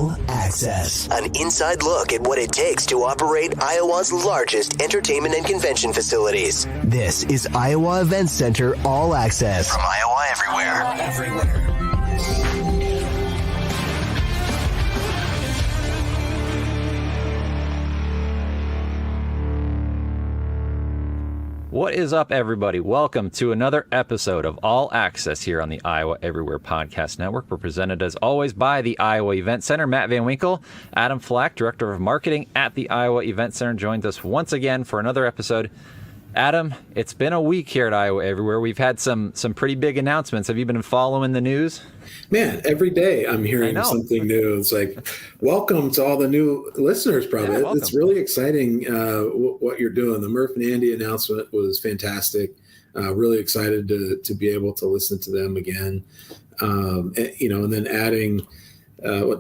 All Access, an inside look at what it takes to operate Iowa's largest entertainment and convention facilities. This is Iowa Events Center All Access from Iowa Everywhere. What is up, everybody? Welcome to another episode of All Access here on the Iowa Everywhere Podcast Network. We're presented, as always, by the Iowa Event Center. Matt Van Winkle, Adam Flack, Director of Marketing at the Iowa Event Center, joins us once again for another episode. Adam, it's been a week here at Iowa Everywhere. We've had some pretty big announcements. Have you been following the news? Man, every day I'm hearing something new. It's like, welcome to all the new listeners, probably. Yeah, it's really exciting what you're doing. The Murph and Andy announcement was fantastic. Really excited to be able to listen to them again. And then adding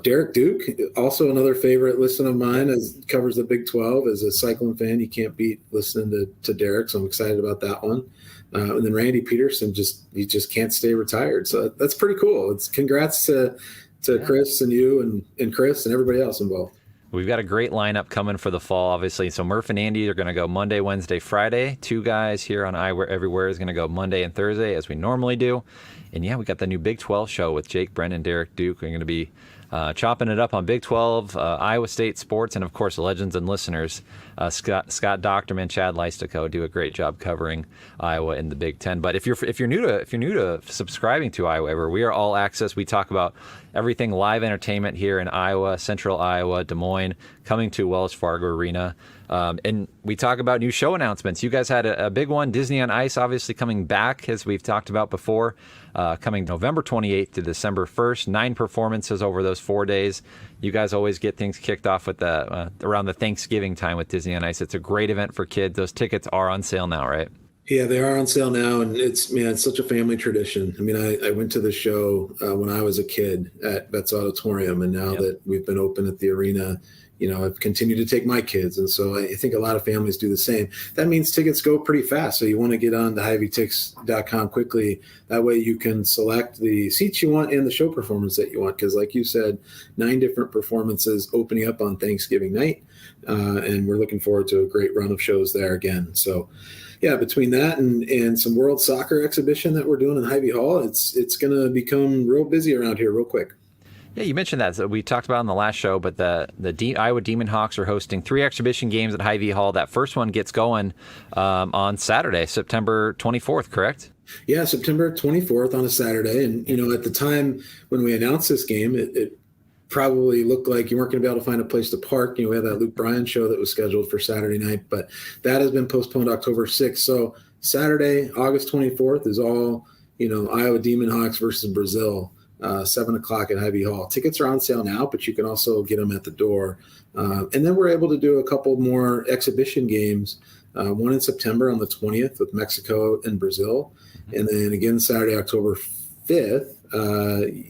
Derek Duke, also another favorite listen of mine, covers the Big 12. As a Cyclone fan, you can't beat listening to Derek, so I'm excited about that one. And then Randy Peterson, he just can't stay retired. So that's pretty cool. It's congrats to Chris and you and Chris and everybody else involved. We've got a great lineup coming for the fall, obviously. So Murph and Andy are going to go Monday, Wednesday, Friday. Two guys here on Iowa Everywhere is going to go Monday and Thursday, as we normally do. And yeah, we got the new Big 12 show with Jake Brennan, Derek Duke. We're going to be chopping it up on Big 12, Iowa State sports, and of course, legends and listeners. Scott Docterman, Chad Leistico do a great job covering Iowa in the Big 10. But if you're new to subscribing to Iowa Everywhere, we are All Access. We talk about everything live entertainment here in Iowa, Central Iowa, Des Moines, coming to Wells Fargo Arena. And we talk about new show announcements. You guys had a big one, Disney on Ice, obviously coming back, as we've talked about before, coming November 28th to December 1st. 9 performances over those 4 days. You guys always get things kicked off with around the Thanksgiving time with Disney on Ice. It's a great event for kids. Those tickets are on sale now, right? Yeah, they are on sale now, and it's such a family tradition. I mean, I went to the show when I was a kid at Betts Auditorium, and now that we've been open at the arena, I've continued to take my kids. And so I think a lot of families do the same. That means tickets go pretty fast. So you want to get on to HiVTix.com quickly. That way you can select the seats you want and the show performance that you want. Because like you said, 9 different performances opening up on Thanksgiving night. And we're looking forward to a great run of shows there again. So yeah, between that and some World Soccer exhibition that we're doing in Hy-Vee Hall, it's going to become real busy around here real quick. Yeah, you mentioned that. So we talked about it on the last show, but the Iowa Demon Hawks are hosting 3 exhibition games at Hy-Vee Hall. That first one gets going on Saturday, September 24th, correct? Yeah, September 24th on a Saturday. And, at the time when we announced this game, it probably looked like you weren't going to be able to find a place to park. We had that Luke Bryan show that was scheduled for Saturday night, but that has been postponed October 6th. So Saturday, August 24th is all, Iowa Demon Hawks versus Brazil. 7 o'clock at Hy-Vee Hall. Tickets are on sale now, but you can also get them at the door. And then we're able to do a couple more exhibition games, one in September on the 20th with Mexico and Brazil. And then again, Saturday, October 5th,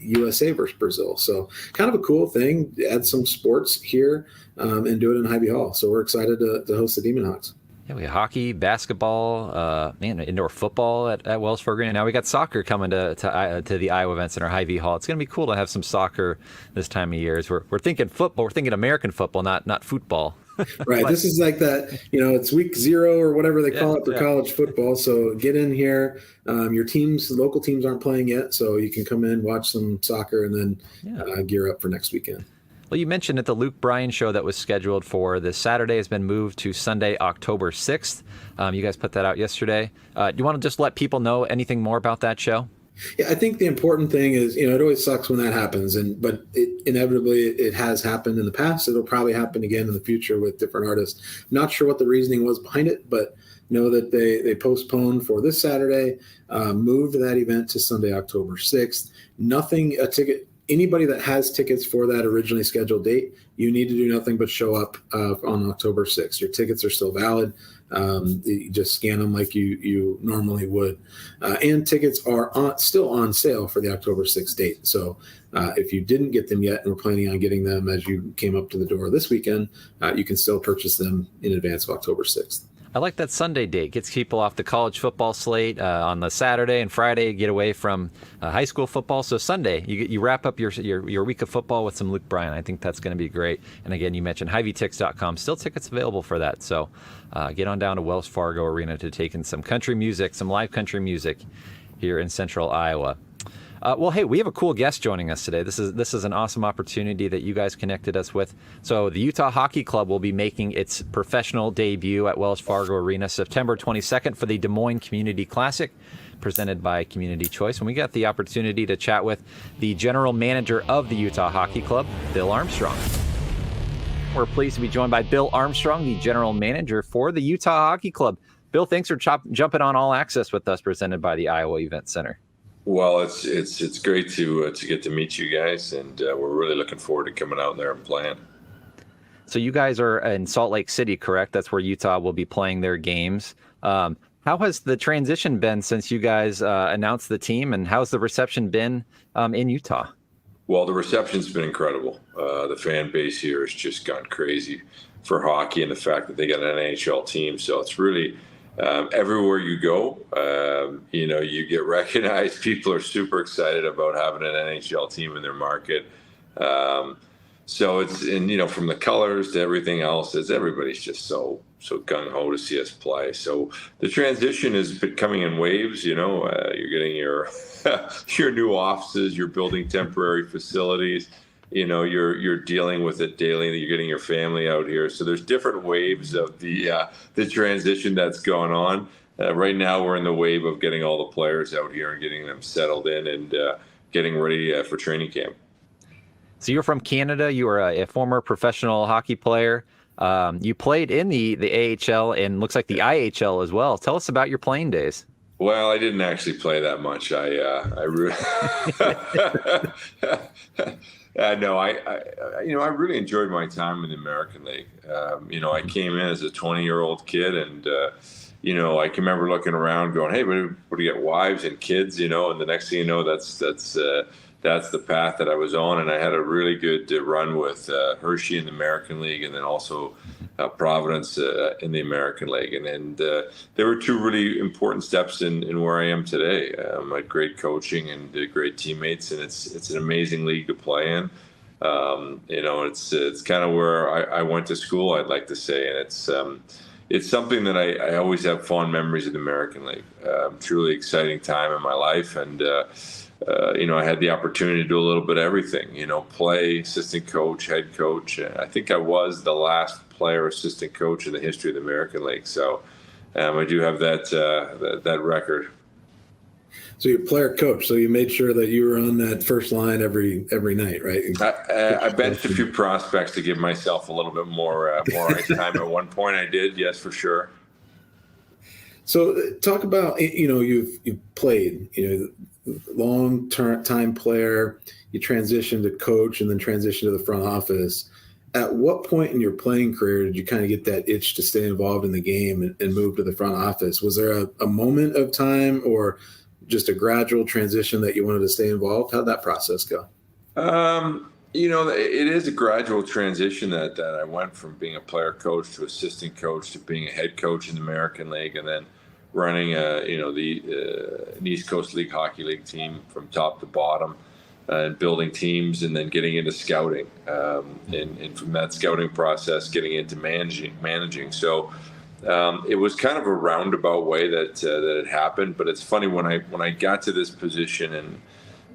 USA versus Brazil. So kind of a cool thing, add some sports here and do it in Hy-Vee Hall. So we're excited to host the Demon Hawks. Yeah, we have hockey, basketball, indoor football at Wells Fargo Arena. Now we got soccer coming to the Iowa Event Center, Hy-Vee Hall. It's going to be cool to have some soccer this time of year. We're thinking football. We're thinking American football, not football. Right. This is like that, it's week 0 or whatever they call it for college football. So get in here. Your local teams aren't playing yet, so you can come in, watch some soccer, and then gear up for next weekend. Well, you mentioned that the Luke Bryan show that was scheduled for this Saturday has been moved to Sunday, October 6th. You guys put that out yesterday. Do you want to just let people know anything more about that show? Yeah, I think the important thing is, it always sucks when that happens, but inevitably it has happened in the past. It'll probably happen again in the future with different artists. Not sure what the reasoning was behind it, but know that they postponed for this Saturday, moved that event to Sunday, October 6th. Anybody that has tickets for that originally scheduled date, you need to do nothing but show up on October 6th. Your tickets are still valid. You just scan them like you normally would. And tickets are still on sale for the October 6th date. So if you didn't get them yet and were planning on getting them as you came up to the door this weekend, you can still purchase them in advance of October 6th. I like that Sunday date. Gets people off the college football slate on the Saturday and Friday. Get away from high school football. So Sunday, you wrap up your week of football with some Luke Bryan. I think that's going to be great. And again, you mentioned HyVeeTix.com. Still tickets available for that. So get on down to Wells Fargo Arena to take in some country music, some live country music here in Central Iowa. Well, hey, we have a cool guest joining us today. This is an awesome opportunity that you guys connected us with. So the Utah Hockey Club will be making its professional debut at Wells Fargo Arena September 22nd for the Des Moines Community Classic, presented by Community Choice. And we got the opportunity to chat with the general manager of the Utah Hockey Club, Bill Armstrong. We're pleased to be joined by Bill Armstrong, the general manager for the Utah Hockey Club. Bill, thanks for jumping on All Access with us, presented by the Iowa Event Center. Well, it's great to get to meet you guys, and we're really looking forward to coming out there and playing. So you guys are in Salt Lake City, correct? That's where Utah will be playing their games. How has the transition been since you guys announced the team, and how's the reception been in Utah? Well, the reception's been incredible. The fan base here has just gone crazy for hockey, and the fact that they got an NHL team. So it's really everywhere you go, you get recognized. People are super excited about having an NHL team in their market. So it's, and from the colors to everything else, everybody's just so gung-ho to see us play. So the transition has been coming in waves. You're getting your your new offices, you're building temporary facilities. You're dealing with it daily. You're getting your family out here. So there's different waves of the transition that's going on. Right now, we're in the wave of getting all the players out here and getting them settled in and getting ready for training camp. So you're from Canada. You are a former professional hockey player. You played in the AHL and looks like the IHL as well. Tell us about your playing days. Well, I didn't actually play that much. I really enjoyed my time in the American League. I came in as a 20-year-old kid, and I can remember looking around, going, "Hey, what do you get? Wives and kids?" And the next thing you know, that's the path that I was on, and I had a really good run with Hershey in the American League, and then also Providence in the American League, and there were two really important steps in where I am today. I had great coaching and great teammates, and it's an amazing league to play in. It's kind of where I went to school, I'd like to say, and it's something that I always have fond memories of the American League. Truly exciting time in my life, and I had the opportunity to do a little bit of everything, play, assistant coach, head coach. I think I was the last player assistant coach in the history of the American League. So I do have that record. So you're player coach. So you made sure that you were on that first line every night, right? I benched a few prospects to give myself a little bit more ice time. At one point I did, yes, for sure. So talk about, you've played, long time player, you transitioned to coach and then transitioned to the front office. At what point in your playing career did you kind of get that itch to stay involved in the game and move to the front office? Was there a moment of time or just a gradual transition that you wanted to stay involved? How'd that process go? It is a gradual transition that I went from being a player coach to assistant coach to being a head coach in the American League, and then running an East Coast League Hockey League team from top to bottom, and building teams, and then getting into scouting, and from that scouting process, getting into managing. So it was kind of a roundabout way that it happened. But it's funny, when I got to this position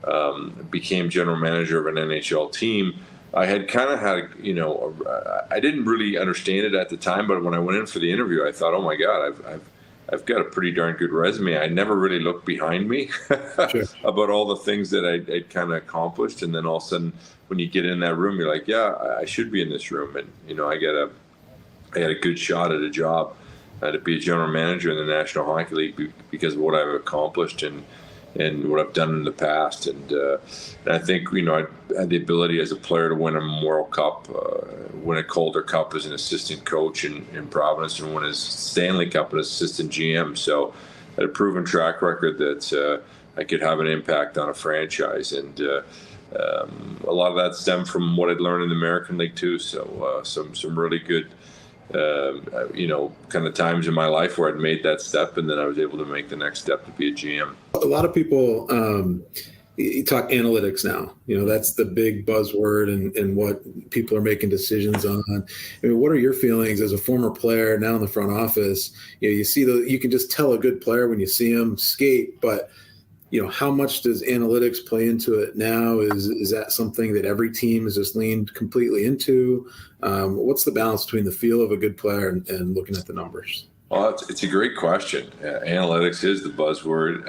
and became general manager of an NHL team, I had kind of had, I didn't really understand it at the time, but when I went in for the interview, I thought, oh my God, I've got a pretty darn good resume. I never really looked behind me Sure. about all the things that I'd kind of accomplished. And then all of a sudden, when you get in that room, you're like, yeah, I should be in this room. And, I had a good shot at a job to be a general manager in the National Hockey League because of what I've accomplished and what I've done in the past. And I think, I had the ability as a player to win a World Cup, win a Calder Cup as an assistant coach in Providence, and win a Stanley Cup as assistant GM. So I had a proven track record that I could have an impact on a franchise. And a lot of that stemmed from what I'd learned in the American League too. So some really good kind of times in my life where I'd made that step, and then I was able to make the next step to be a GM. A lot of people, you talk analytics now. That's the big buzzword and what people are making decisions on. I mean, what are your feelings as a former player now in the front office? You see you can just tell a good player when you see them skate, but how much does analytics play into it now? Is that something that every team has just leaned completely into? What's the balance between the feel of a good player and looking at the numbers? Well, it's a great question. Analytics is the buzzword.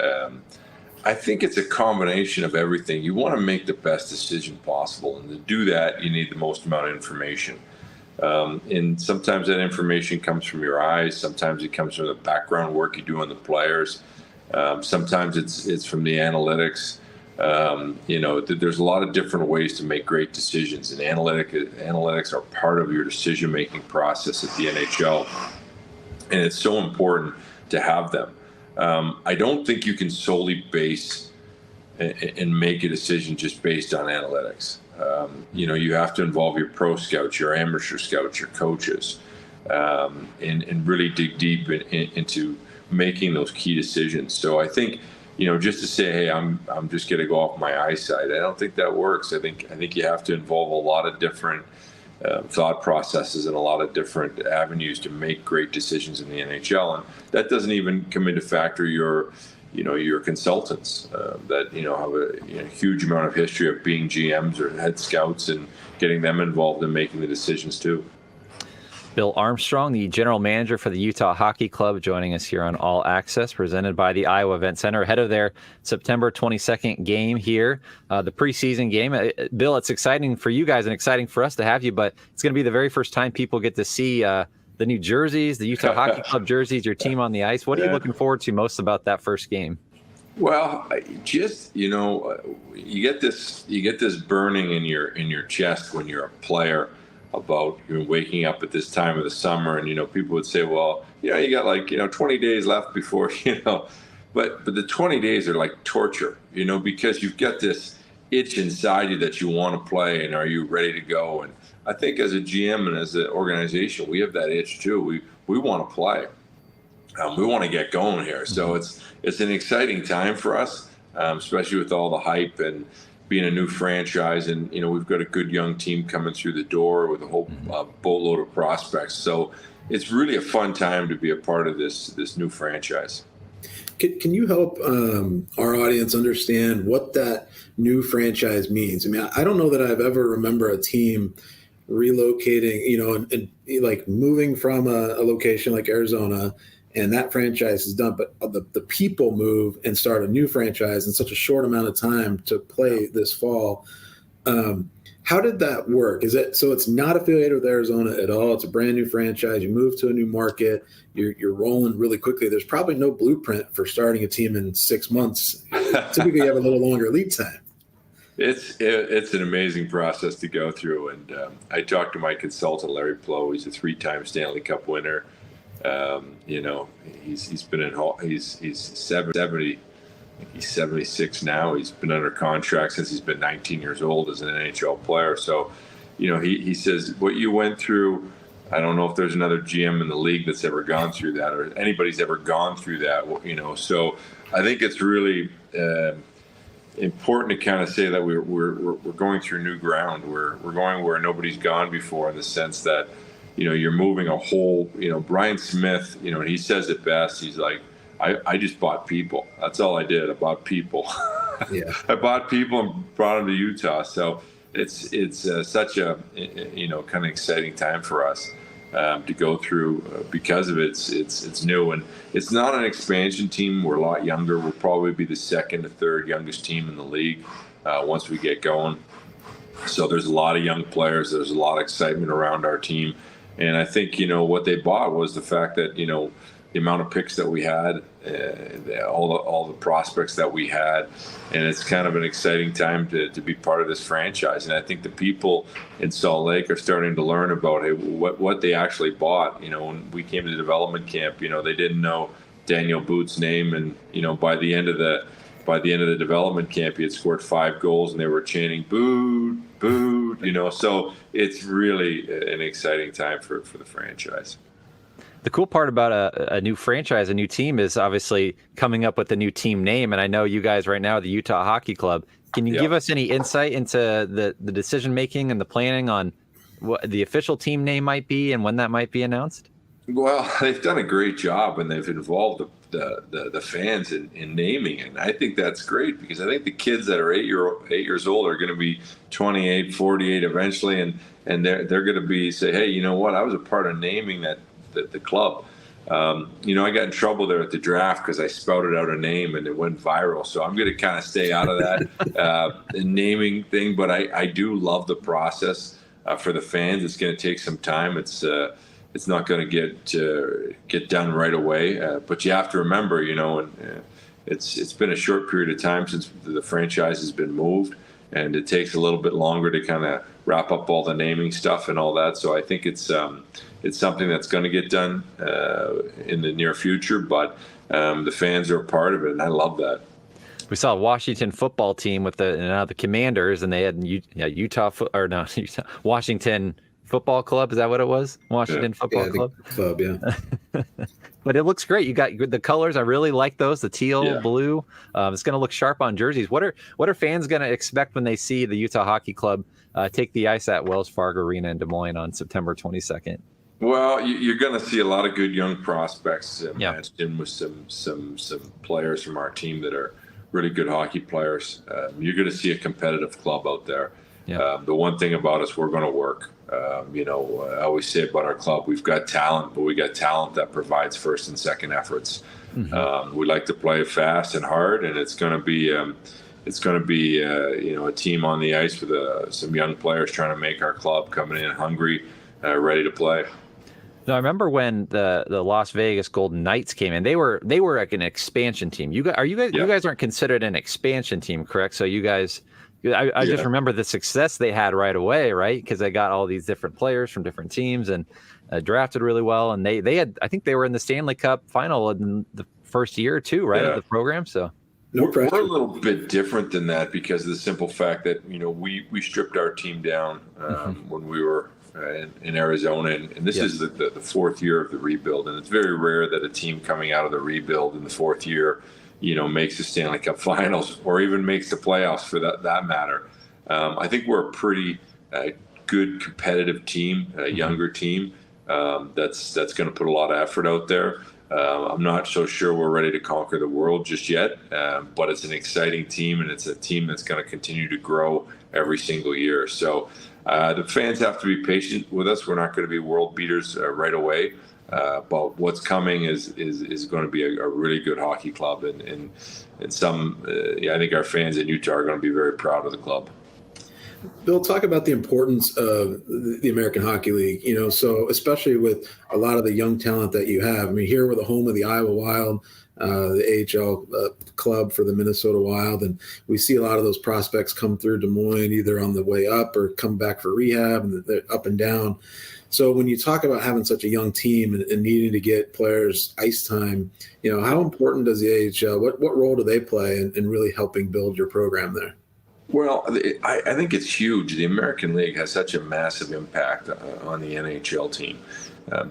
I think it's a combination of everything. You want to make the best decision possible, and to do that, you need the most amount of information. And sometimes that information comes from your eyes. Sometimes it comes from the background work you do on the players. Sometimes it's from the analytics. There's a lot of different ways to make great decisions, and analytics are part of your decision-making process at the NHL, and it's so important to have them. I don't think you can solely base and make a decision just based on analytics. You have to involve your pro scouts, your amateur scouts, your coaches, and really dig deep into making those key decisions. So I think, just to say, hey, I'm just going to go off my eyesight, I don't think that works. I think you have to involve a lot of different thought processes and a lot of different avenues to make great decisions in the NHL. And that doesn't even come into factor your consultants that, have a huge amount of history of being GMs or head scouts and getting them involved in making the decisions too. Bill Armstrong, the general manager for the Utah Hockey Club, joining us here on All Access, presented by the Iowa Event Center, ahead of their September 22nd game here, the preseason game. Bill, it's exciting for you guys and exciting for us to have you, but it's going to be the very first time people get to see the new jerseys, the Utah Hockey Club jerseys, your team on the ice. What are you looking forward to most about that first game? Well, just, you get this burning in your chest when you're a player about waking up at this time of the summer, and people would say, well, you got 20 days left before, but the 20 days are like torture, because you've got this itch inside you that you want to play, and are you ready to go? And I think as a GM and as an organization, we have that itch too. We want to play. We want to get going here. So it's an exciting time for us, especially with all the hype and being a new franchise, and we've got a good young team coming through the door with a whole boatload of prospects. So it's really a fun time to be a part of this new franchise. Can you help our audience understand what that new franchise means? I mean, I don't know that I've ever remember a team relocating, and like moving from a location like Arizona, and that franchise is done, but the people move and start a new franchise in such a short amount of time to play this fall. How did that work? So it's not affiliated with Arizona at all? It's a brand new franchise. You move to a new market. You're rolling really quickly. There's probably no blueprint for starting a team in 6 months. Typically, you have a little longer lead time. It's an amazing process to go through. And I talked to my consultant, Larry Plow. He's a 3-time Stanley Cup winner. He's been he's 70. He's 76 now. He's been under contract since he's been 19 years old as an NHL player. So, he says what you went through, I don't know if there's another GM in the league that's ever gone through that, or anybody's ever gone through that. So I think it's really important to kind of say that we're going through new ground. We're going where nobody's gone before, in the sense that you're moving a whole. Brian Smith, he says it best. He's like, I just bought people. That's all I did. I bought people. Yeah. I bought people and brought them to Utah. So it's such a kind of exciting time for us to go through because of it's new, and it's not an expansion team. We're a lot younger. We'll probably be the second to third youngest team in the league once we get going. So there's a lot of young players. There's a lot of excitement around our team, and I think what they bought was the fact that the amount of picks that we had, all the prospects that we had, and it's kind of an exciting time to be part of this franchise. And I think the people in Salt Lake are starting to learn about what they actually bought. When we came to development camp, they didn't know Daniel Booth's name, and by the end of the by the end of the development camp, he had scored 5 goals, and they were chanting "boo, boo," So it's really an exciting time for the franchise. The cool part about a new franchise, a new team, is obviously coming up with a new team name. And I know you guys right now are the Utah Hockey Club. Can you give us any insight into the decision making and the planning on what the official team name might be and when that might be announced? Well, they've done a great job, and they've involved the fans in naming it. And I think that's great, because I think the kids that are 8 years old are going to be 28, 48 eventually, and they're going to say, hey, you know what? I was a part of naming the club. I got in trouble there at the draft because I spouted out a name and it went viral. So I'm going to kind of stay out of that naming thing. But I do love the process for the fans. It's going to take some time. It's not going to get done right away. But you have to remember, it's been a short period of time since the franchise has been moved, and it takes a little bit longer to kind of wrap up all the naming stuff and all that. So I think it's something that's going to get done in the near future, but the fans are a part of it, and I love that. We saw a Washington football team with the Commanders, and they had Washington Football Club. Is that what it was? Washington Football Club? Club, yeah. But it looks great. You got the colors. I really like those. The teal, blue. It's going to look sharp on jerseys. What are fans going to expect when they see the Utah Hockey Club take the ice at Wells Fargo Arena in Des Moines on September 22nd? Well, you're going to see a lot of good young prospects matched in with some players from our team that are really good hockey players. You're going to see a competitive club out there. Yeah. The one thing about us, we're going to work. I always say about our club, we've got talent, but we got talent that provides first and second efforts. Mm-hmm. We like to play fast and hard, and it's going to be a team on the ice with some young players trying to make our club coming in hungry, ready to play. Now, I remember when the Las Vegas Golden Knights came in. They were like an expansion team. You guys aren't considered an expansion team, correct? So you guys. I just remember the success they had right away, right? Because they got all these different players from different teams and drafted really well. And they had, I think they were in the Stanley Cup final in the first year or two, right, of the program. So we're a little bit different than that because of the simple fact that, we stripped our team down when we were in Arizona. And this is the fourth year of the rebuild. And it's very rare that a team coming out of the rebuild in the fourth year makes the Stanley Cup Finals or even makes the playoffs for that matter. I think we're a pretty good competitive team, a younger team that's going to put a lot of effort out there. I'm not so sure we're ready to conquer the world just yet, but it's an exciting team, and it's a team that's going to continue to grow every single year. So the fans have to be patient with us. We're not going to be world beaters right away. But what's coming is going to be a really good hockey club, and some I think our fans in Utah are going to be very proud of the club. Bill, talk about the importance of the American Hockey League. So especially with a lot of the young talent that you have. I mean, here we're the home of the Iowa Wild, the AHL club for the Minnesota Wild, and we see a lot of those prospects come through Des Moines either on the way up or come back for rehab, and they're up and down. So when you talk about having such a young team and needing to get players ice time, how important does the AHL, what role do they play in really helping build your program there? Well, I think it's huge. The American League has such a massive impact on the NHL team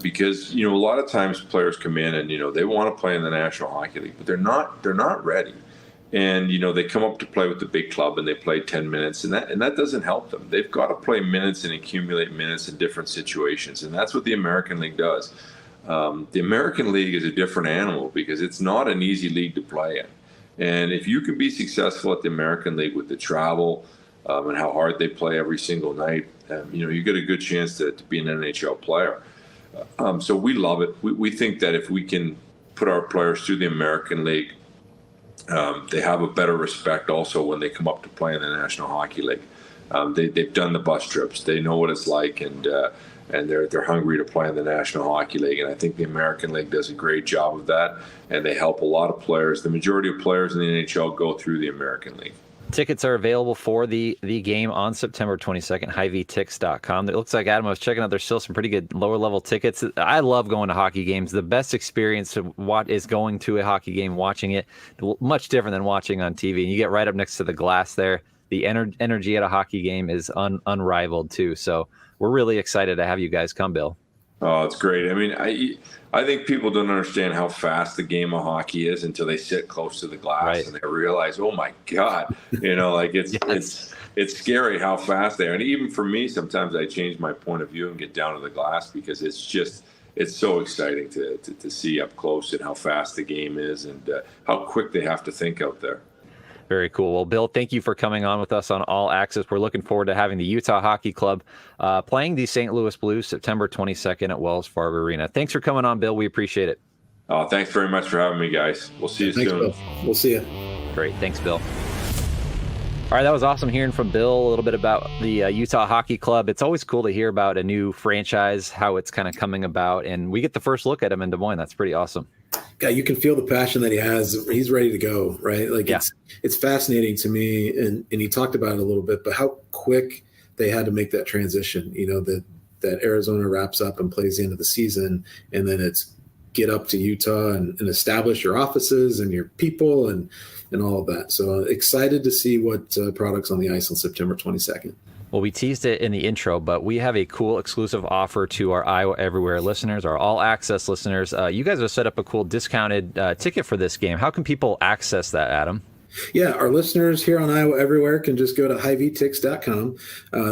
because, a lot of times players come in and, they want to play in the National Hockey League, but they're not ready. And, they come up to play with the big club and they play 10 minutes and that doesn't help them. They've got to play minutes and accumulate minutes in different situations. And that's what the American League does. The American League is a different animal because it's not an easy league to play in. And if you can be successful at the American League with the travel and how hard they play every single night, you get a good chance to be an NHL player. So we love it. We think that if we can put our players through the American League, they have a better respect also when they come up to play in the National Hockey League. They've done the bus trips. They know what it's like, and they're hungry to play in the National Hockey League. And I think the American League does a great job of that, and they help a lot of players. The majority of players in the NHL go through the American League. Tickets are available for the game on September 22nd, HighVTix.com. It looks like, Adam, I was checking out, there's still some pretty good lower-level tickets. I love going to hockey games. The best experience is going to a hockey game, watching it. Much different than watching on TV. And you get right up next to the glass there. The energy at a hockey game is unrivaled, too. So we're really excited to have you guys come, Bill. Oh, it's great. I mean, I think people don't understand how fast the game of hockey is until they sit close to the glass and they realize, oh my God, like it's scary how fast they are. And even for me, sometimes I change my point of view and get down to the glass because it's so exciting to see up close and how fast the game is and how quick they have to think out there. Very cool. Well, Bill, thank you for coming on with us on All Access. We're looking forward to having the Utah Hockey Club playing the St. Louis Blues September 22nd at Wells Fargo Arena. Thanks for coming on, Bill. We appreciate it. Oh, thanks very much for having me, guys. We'll see you soon. Bill. We'll see you. Great. Thanks, Bill. All right, that was awesome hearing from Bill a little bit about the Utah Hockey Club. It's always cool to hear about a new franchise, how it's kind of coming about, and we get the first look at him in Des Moines. That's pretty awesome. Yeah, you can feel the passion that he has. He's ready to go, right? Like it's fascinating to me, and he talked about it a little bit, but how quick they had to make that transition. That Arizona wraps up and plays the end of the season, and then it's get up to Utah and establish your offices and your people and all of that. So excited to see what products on the ice on September 22nd. Well, we teased it in the intro, but we have a cool exclusive offer to our Iowa Everywhere listeners, our All Access listeners. You guys have set up a cool discounted ticket for this game. How can people access that, Adam? Yeah, our listeners here on Iowa Everywhere can just go to HighVTix.com.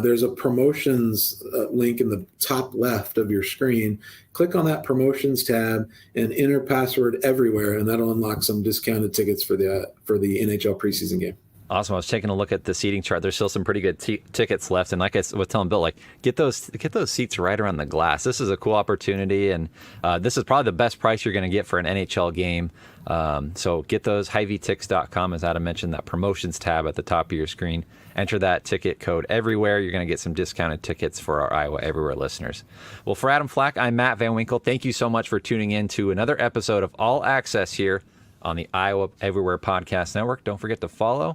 There's a promotions link in the top left of your screen. Click on that promotions tab and enter password everywhere, and that'll unlock some discounted tickets for the NHL preseason game. Awesome. I was taking a look at the seating chart. There's still some pretty good tickets left. And like I was telling Bill, get those seats right around the glass. This is a cool opportunity. And this is probably the best price you're going to get for an NHL game. So get those, HighVTix.com, as Adam mentioned, that promotions tab at the top of your screen. Enter that ticket code everywhere. You're going to get some discounted tickets for our Iowa Everywhere listeners. Well, for Adam Flack, I'm Matt Van Winkle. Thank you so much for tuning in to another episode of All Access here on the Iowa Everywhere Podcast Network. Don't forget to follow,